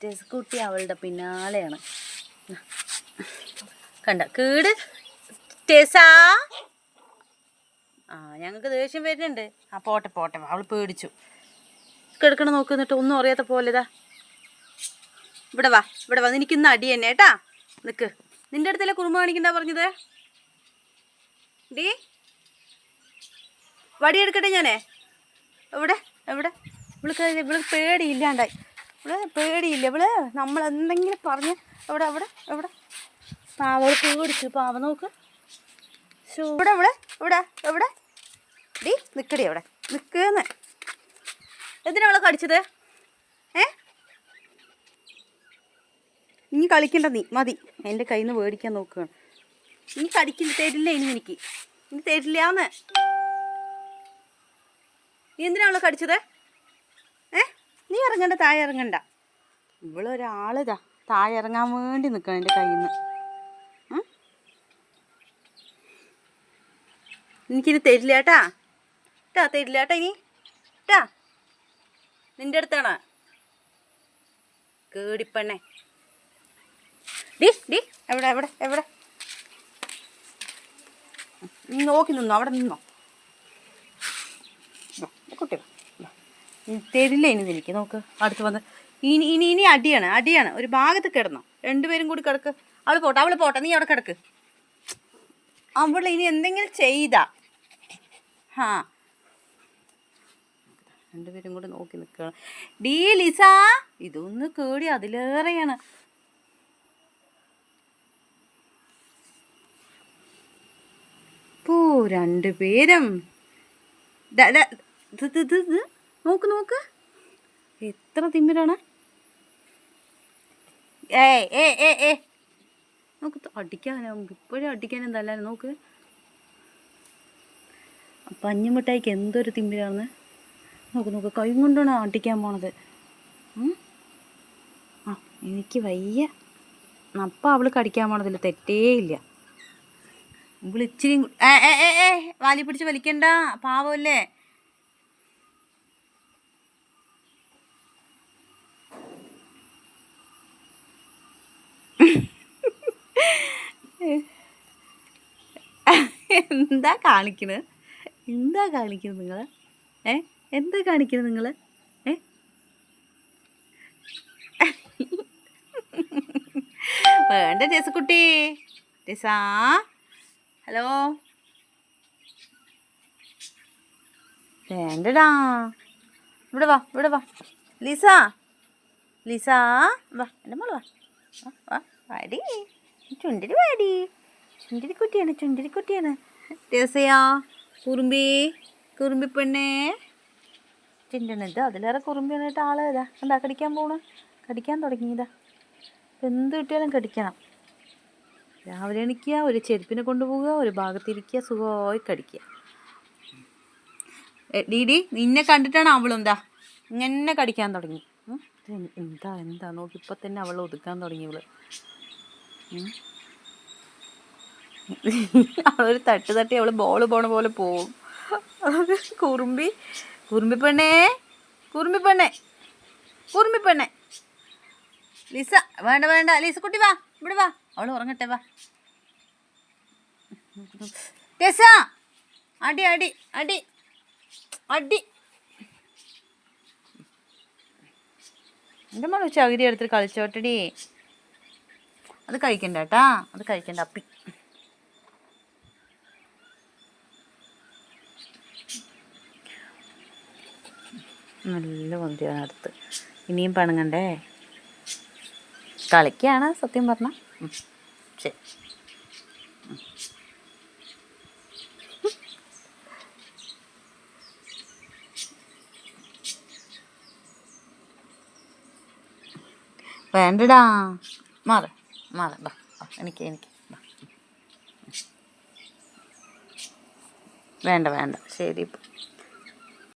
ടെസ്കുട്ടി അവളുടെ പിന്നാലെയാണ്. കണ്ട കേട് ടെസാ. ഞങ്ങൾക്ക് ദേഷ്യം വരുന്നുണ്ട്. പോട്ടെ അവൾ പേടിച്ചു. കിടക്കണം നോക്ക്. എന്നിട്ട് ഒന്നും അറിയാത്ത പോലെതാ. ഇവിടെ വാ നിനക്കിന്ന് അടി തന്നെ കേട്ടാ. നിക്ക്, നിന്റെ അടുത്തല്ലേ കുറുമ്പ് കാണിക്കണ്ട പറഞ്ഞത്. ഡീ വടി എടുക്കട്ടെ ഞാനേ. എവിടെ ഇവൾക്ക് പേടിയില്ലാണ്ടായി. പേടിയില്ല ഇവള്. നമ്മളെന്തെങ്കിലും പറഞ്ഞ് എവിടെ പാവ പേടിച്ചു. പാവ നോക്ക്. ഇവിടെ ഡീ നിക്കടി. അവിടെ നിൽക്കുന്ന എന്തിനാ അവളെ കടിച്ചത്? ഇനി കളിക്കണ്ട നീ, മതി. എൻ്റെ കയ്യിൽ നിന്ന് മേടിക്കാൻ നോക്കുകയാണ്. ഇനി കടിക്കില്ല, തരില്ല. എനിക്ക് ഇനി തരില്ലാന്ന്. നീ എന്തിനാ അവളെ കടിച്ചത്? നീ ഇറങ്ങണ്ട, താഴെ ഇറങ്ങണ്ട. ഇവളൊരാളിതാ താഴെ ഇറങ്ങാൻ വേണ്ടി നിൽക്കണം എൻ്റെ കയ്യിൽ നിന്ന്. എനിക്കിനി തരില്ല കേട്ടാ. തരില്ല കേട്ടാ ഇനി കേട്ടാ. നിൻ്റെ അടുത്താണ് കേടിപ്പെണ്ണേ. ഡീ എവിടെ നോക്കി നിന്നോ, അവിടെ നിന്നോ. കുട്ടി തരില്ല ഇനി എനിക്ക്. നോക്ക് അടുത്ത് വന്ന് ഇനി അടിയാണ്. ഒരു ഭാഗത്ത് കിടന്നോ. രണ്ടുപേരും കൂടി കിടക്ക്. അവൾ പോട്ടെ നീ അവിടെ കിടക്ക്. അവൾ ഇനി എന്തെങ്കിലും ചെയ്താ രണ്ടുപേരും കൂടി നോക്കി നിൽക്കുകയാണ്. ഡീ ലിസ, ഇതൊന്ന് കേടി അതിലേറെയാണ്. രണ്ടുപേരും നോക്ക് എത്ര തിമ്മിരാണ്. നോക്ക് അടിക്കാനോ, ഇപ്പോഴും അടിക്കാനും തല്ലാനും. നോക്ക് പഞ്ഞിമിഠായിക്ക് എന്തൊരു തിമ്മിരാണ്. നോക്ക് കൈ കൊണ്ടാണ് അടിക്കാൻ പോണത്. എനിക്ക് വയ്യ. അപ്പം അവൾ കടിക്കാൻ പോണതില്ല, തെറ്റേ ഇല്ല. ഇച്ചിരി വാലി പിടിച്ച് വലിക്കണ്ട, പാവല്ലേ. എന്താ കാണിക്കുന്നത് നിങ്ങൾ? എന്താ കാണിക്കുന്നത് നിങ്ങൾ? വേണ്ട ടെസ്കുട്ടി. ടെസാ, ഹലോ. വേണ്ടടാ. ഇവിടെ വാ ലിസ വാ. എൻ്റെ മോള് വാ വാടി. ചുണ്ടിരിക്കുട്ടിയാണ്. ടെസയാ കുറുമ്പി പെണ്ണേ. ചിന്തണിത് അതിലേറെ കുറുമ്പിയാണ് കേട്ടോ ആള്. ഇതാ എന്താ കടിക്കാൻ തുടങ്ങിയതാ. എന്ത് കിട്ടിയാലും കടിക്കണം. രാവിലെ എണിക്കുക, ഒരു ചെരുപ്പിനെ കൊണ്ടുപോവുക, ഒരു ഭാഗത്തിരിക്കുക, സുഖമായി കടിക്കുക. ഡീഡി നിന്നെ കണ്ടിട്ടാണ് അവളും എന്താ ഇങ്ങനെ കടിക്കാൻ തുടങ്ങി. എന്താ നോക്കി ഇപ്പം തന്നെ അവൾ ഒതുക്കാൻ തുടങ്ങി. അവളൊരു തട്ടി അവൾ ബോൾ പോണ പോലെ പോവും. കുറുമ്പി പെണ്ണേ. ലിസ വേണ്ട ലിസ കുട്ടി വാ, ഇവിടെ വാ. അവൾ ഉറങ്ങട്ടെ, വാ. ടെസ അടി എൻ്റെ മോൾ ചകിരി എടുത്തിട്ട് കളിച്ചോട്ടടി. അത് കഴിക്കണ്ട കേട്ടാ, അപ്പി. നല്ല മന്തിയാണ് അടുത്ത്. ഇനിയും പണങ്ങണ്ടേ. കളിക്കുകയാണ് സത്യം പറഞ്ഞ. ശരി. വേണ്ടടാ, മാറ് ബാ. എനിക്ക് വേണ്ട ശരി.